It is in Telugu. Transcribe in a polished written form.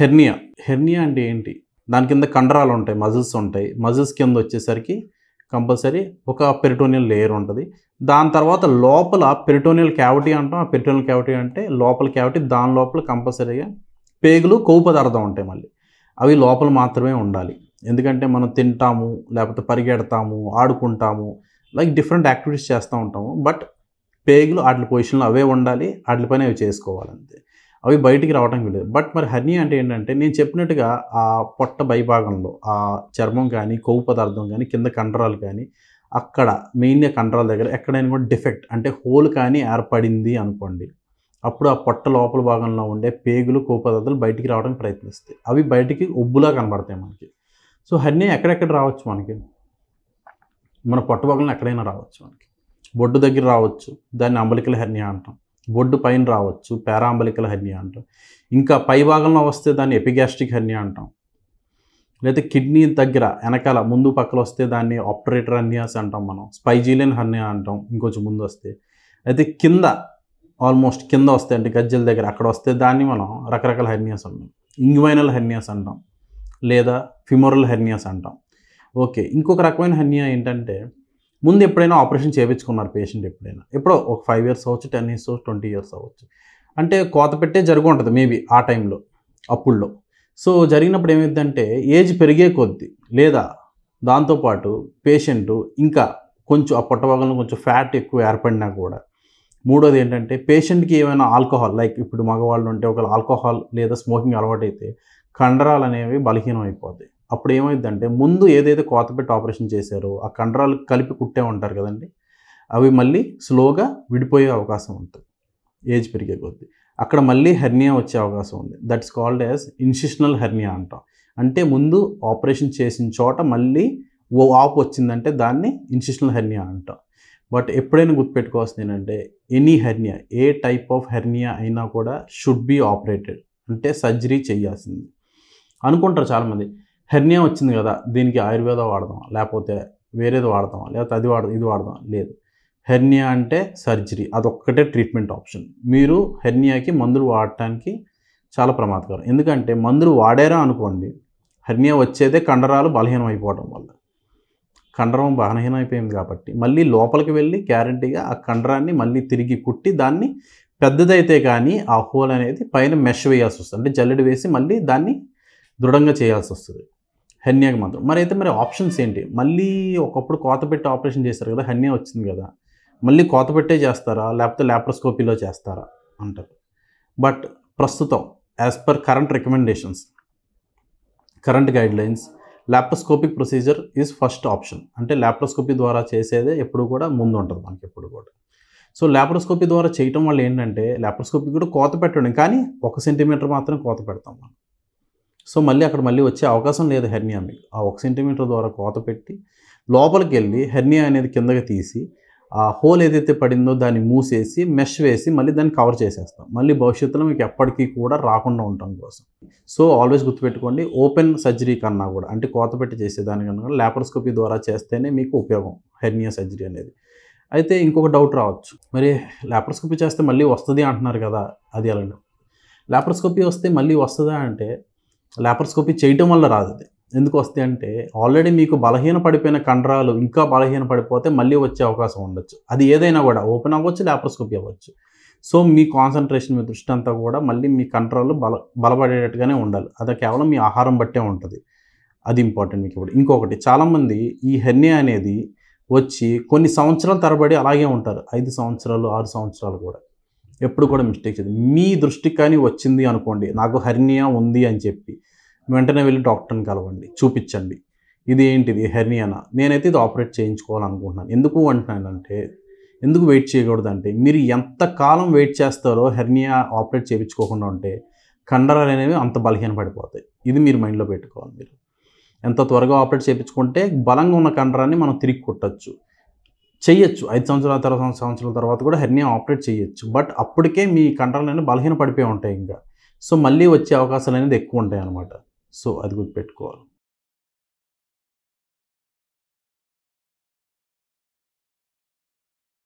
హెర్నియా. హెర్నియా అంటే ఏంటి? దాని కింద కండరాలు ఉంటాయి. మజిల్స్ ఉంటాయి. మజిల్స్ కింద వచ్చేసరికి కంపల్సరీ ఒక పెరిటోనియల్ లేయర్ ఉంటది. దాని తర్వాత లోపల పెరిటోనియల్ క్యావిటీ అంటాం. ఆ పెరిటోనియల్ క్యావిటీ అంటే లోపల క్యావిటీ. దాని లోపల కంపల్సరీగా పేగులు, కొవ్వు పదార్థం ఉంటాయి మళ్ళీ. అవి లోపల మాత్రమే ఉండాలి. ఎందుకంటే మనం తింటాము, లేకపోతే పరిగెడతాము, ఆడుకుంటాము, లైక్ డిఫరెంట్ యాక్టివిటీస్ చేస్తూ ఉంటాము. బట్ పేగులు ఆటిల పొజిషన్‌లో అవే ఉండాలి. ఆటిల పని అవి చేసుకోవాలంతే. అవి బయటికి రావడానికి వీలేదు. బట్ మరి హెర్నియా అంటే ఏంటంటే నేను చెప్పినట్టుగా ఆ పొట్ట పైభాగంలో ఆ చర్మం కానీ, కొవ్వు పదార్థం కానీ, కింద కండరాలు కానీ, అక్కడ మెయిన్‌గా కండరాల దగ్గర ఎక్కడైనా కూడా డిఫెక్ట్ అంటే హోల్ కానీ ఏర్పడింది అనుకోండి. అప్పుడు ఆ పొట్ట లోపల భాగంలో ఉండే పేగులు, కొవ్వు పదార్థాలు బయటికి రావడానికి ప్రయత్నిస్తాయి. అవి బయటికి ఉబ్బులా కనబడతాయి మనకి. సో హెర్నియా ఎక్కడెక్కడ రావచ్చు మనకి? మన పొట్ట భాగంలో ఎక్కడైనా రావచ్చు మనకి. బొడ్డు దగ్గర రావచ్చు. దాన్ని అంబలికల్ హెర్నియా అంటాం. బొడ్డు పైన రావచ్చు. పారాంబలికల్ హెర్నియా అంటాం. ఇంకా పై భాగంలో వస్తే దాన్ని ఎపిగాస్ట్రిక్ హెర్నియా అంటాం. లేకపోతే కిడ్నీ దగ్గర వెనకాల ముందు పక్కల వస్తే దాన్ని ఆబ్టరేటర్ హెర్నియాస్ అంటాం మనం. స్పైజీలియన్ హెర్నియా అంటాం ఇంకొంచెం ముందు వస్తే. అయితే కింద ఆల్మోస్ట్ కింద వస్తాయి అంటే గజ్జల దగ్గర అక్కడ వస్తే దాన్ని మనం రకరకాల హెర్నియాస్ అంటాం. ఇంగ్వైనల్ హెర్నియాస్ అంటాం. లేదా ఫిమోరల్ హెర్నియాస్ అంటాం. ఓకే. ఇంకొక రకమైన హెర్నియా ఏంటంటే ముందు ఎప్పుడైనా ఆపరేషన్ చేయించుకున్నారు పేషెంట్ ఎప్పుడైనా. ఎప్పుడో ఒక 5 ఇయర్స్ అవ్వచ్చు, 10 ఇయర్స్ అవ్వచ్చు, 20 ఇయర్స్ అవ్వచ్చు. అంటే కోత పెట్టే జరిగి ఉంటుంది మేబీ ఆ టైంలో, అప్పుడులో. సో జరిగినప్పుడు ఏమైద్దంటే ఏజ్ పెరిగే కొద్దీ లేదా దాంతోపాటు పేషెంటు ఇంకా కొంచెం ఆ పొట్ట భాగంలో కొంచెం ఫ్యాట్ ఎక్కువ ఏర్పడినా కూడా మూడోది ఏంటంటే పేషెంట్‌కి ఏమైనా ఆల్కహాల్ లైక్ ఇప్పుడు మగవాళ్ళు ఉంటే ఒకవేళ ఆల్కహాల్ లేదా స్మోకింగ్ అలవాటైతే కండరాలు అనేవి బలహీనం అయిపోతాయి. అప్పుడు ఏమైద్దంటే ముందు ఏదైతే కోత పెట్టి ఆపరేషన్ చేశారో ఆ కండరాలు కలిపి కుట్టే ఉంటారు కదండీ! అవి మళ్ళీ స్లోగా విడిపోయే అవకాశం ఉంటుంది. ఏజ్ పెరిగే కొద్దీ. అక్కడ మళ్ళీ హెర్నియా వచ్చే అవకాశం ఉంది. That's called as incisional hernia అంటాం. అంటే ముందు ఆపరేషన్ చేసిన చోట మళ్ళీ వాపు వచ్చిందంటే దాన్ని ఇన్సిషనల్ హెర్నియా అంటాం. బట్ ఎప్పుడైనా గుర్తుపెట్టుకోవాల్సింది ఏంటంటే any hernia A type of hernia అయినా కూడా షుడ్ బి ఆపరేటెడ్. అంటే సర్జరీ చేయాల్సింది. అనుకుంటారు చాలామంది హెర్నియా వచ్చింది కదా! దీనికి ఆయుర్వేద వాడదామా? లేకపోతే వేరేది వాడదామా? లేకపోతే అది వాడదాం, ఇది వాడదామా? లేదు. హెర్నియా అంటే సర్జరీ. అదొక్కటే ట్రీట్మెంట్ ఆప్షన్. మీరు హెర్నియాకి మందులు వాడటానికి చాలా ప్రమాదకరం. ఎందుకంటే మందులు వాడారా అనుకోండి, హెర్నియా వచ్చేదే కండరాలు బలహీనం అయిపోవడం వల్ల. కండరం బలహీనం అయిపోయింది కాబట్టి మళ్ళీ లోపలికి వెళ్ళి గ్యారంటీగా ఆ కండరాన్ని మళ్ళీ తిరిగి కుట్టి దాన్ని పెద్దదైతే కానీ ఆ హోల్ అనేది పైన మెష్ వేయాల్సి వస్తుంది. అంటే జల్లెడ వేసి మళ్ళీ దాన్ని దృఢంగా చేయాల్సి వస్తుంది. హెర్నియాకి మాత్రం. మరి ఆప్షన్స్ ఏంటి? మళ్ళీ ఒకప్పుడు కోత పెట్టి ఆపరేషన్ చేశారు కదా! హెర్నియా వచ్చింది కదా! మళ్ళీ కోత పెట్టే చేస్తారా? లేకపోతే లాప్రోస్కోపీలో చేస్తారా? అంటారు. బట్ ప్రస్తుతం as per current recommendations, current guidelines laparoscopic procedure is first option. అంటే లాప్రోస్కోపీ ద్వారా చేసేదే ఎప్పుడు కూడా ముందుంటది మనకెప్పుడు కూడా. సో లాప్రోస్కోపీ ద్వారా చేయటం వల్ల ఏంటంటే లాప్రోస్కోపీ కూడా కోత పెట్టడం కానీ 1 సెంటీమీటర్ మాత్రమే కోత పెడతాం మనం. సో మళ్ళీ అక్కడ మళ్ళీ వచ్చే అవకాశం లేదు హెర్నియా మీకు. ఆ 1 సెంటీమీటర్ ద్వారా కోత పెట్టి లోపలికెళ్ళి హెర్నియా అనేది కిందకి తీసి ఆ హోల్ ఏదైతే పడిందో దాన్ని మూసేసి మెష్ వేసి మళ్ళీ దాన్ని కవర్ చేసేస్తాం. మళ్ళీ భవిష్యత్తులో మీకు ఎప్పటికీ కూడా రాకుండా ఉండటం కోసం. సో ఆల్వేస్ గుర్తుపెట్టుకోండి ఓపెన్ సర్జరీ కన్నా కూడా అంటే కోత పెట్టి చేసేదానికన్నా కూడా లాప్రోస్కోపీ ద్వారా చేస్తేనే మీకు ఉపయోగం హెర్నియా సర్జరీ అనేది. అయితే ఇంకొక డౌట్ రావచ్చు. మరి లాప్రోస్కోపీ చేస్తే మళ్ళీ వస్తది అంటున్నారు కదా! అది ఎలాగా? లాప్రోస్కోపీ వస్తే మళ్ళీ వస్తదా అంటే లాప్రోస్కోపీ చేయటం వల్ల రాదది. ఎందుకు వస్తాయి అంటే ఆల్రెడీ మీకు బలహీన పడిపోయిన కండరాలు ఇంకా బలహీన పడిపోతే మళ్ళీ వచ్చే అవకాశం ఉండొచ్చు. అది ఏదైనా కూడా ఓపెన్ అవ్వచ్చు, లాప్రోస్కోపీ అవ్వచ్చు. సో మీ కాన్సంట్రేషన్ మీ దృష్టి అంతా కూడా మళ్ళీ మీ కండరాలు బలపడేటట్టుగానే ఉండాలి. అది కేవలం మీ ఆహారం బట్టే ఉంటది. అది ఇంపార్టెంట్ మీకు ఇప్పుడు. ఇంకొకటి చాలామంది ఈ హెర్నియా అనేది వచ్చి కొన్ని సంవత్సరాల తరబడి అలాగే ఉంటారు. 5 సంవత్సరాలు, 6 సంవత్సరాలు కూడా. ఎప్పుడు కూడా మిస్టేక్ చేయదు. మీ దృష్టికి కానీ వచ్చింది అనుకోండి, నాకు హెర్నియా ఉంది అని చెప్పి వెంటనే వెళ్ళి డాక్టర్‌ని కలవండి. చూపించండి. ఇది ఏంటిది హెర్నియానా? నేనైతే ఇది ఆపరేట్ చేయించుకోవాలనుకుంటున్నాను. ఎందుకు అంటున్నానంటే, ఎందుకు వెయిట్ చేయకూడదంటే, మీరు ఎంత కాలం వెయిట్ చేస్తారో హెర్నియా ఆపరేట్ చేయించుకోకుండా ఉంటే, కండరాలు అనేవి అంత బలహీన పడిపోతాయి. ఇది మీరు మైండ్‌లో పెట్టుకోవాలి మీరు. ఎంత త్వరగా ఆపరేట్ చేయించుకుంటే బలంగా ఉన్న కండరాన్ని మనం తిరిగి కుట్టొచ్చు. చెయ్యొచ్చు. 5 సంవత్సరాల తర్వాత కూడా హెర్నియా ఆపరేట్ చేయొచ్చు. బట్ అప్పటికే మీ కండరాలన్నీ బలహీన పడిపోయి ఉంటాయి ఇంకా. సో మళ్ళీ వచ్చే అవకాశాలనేది ఎక్కువ ఉంటాయన్నమాట. సో అది గుర్తుపెట్టుకోవాలి.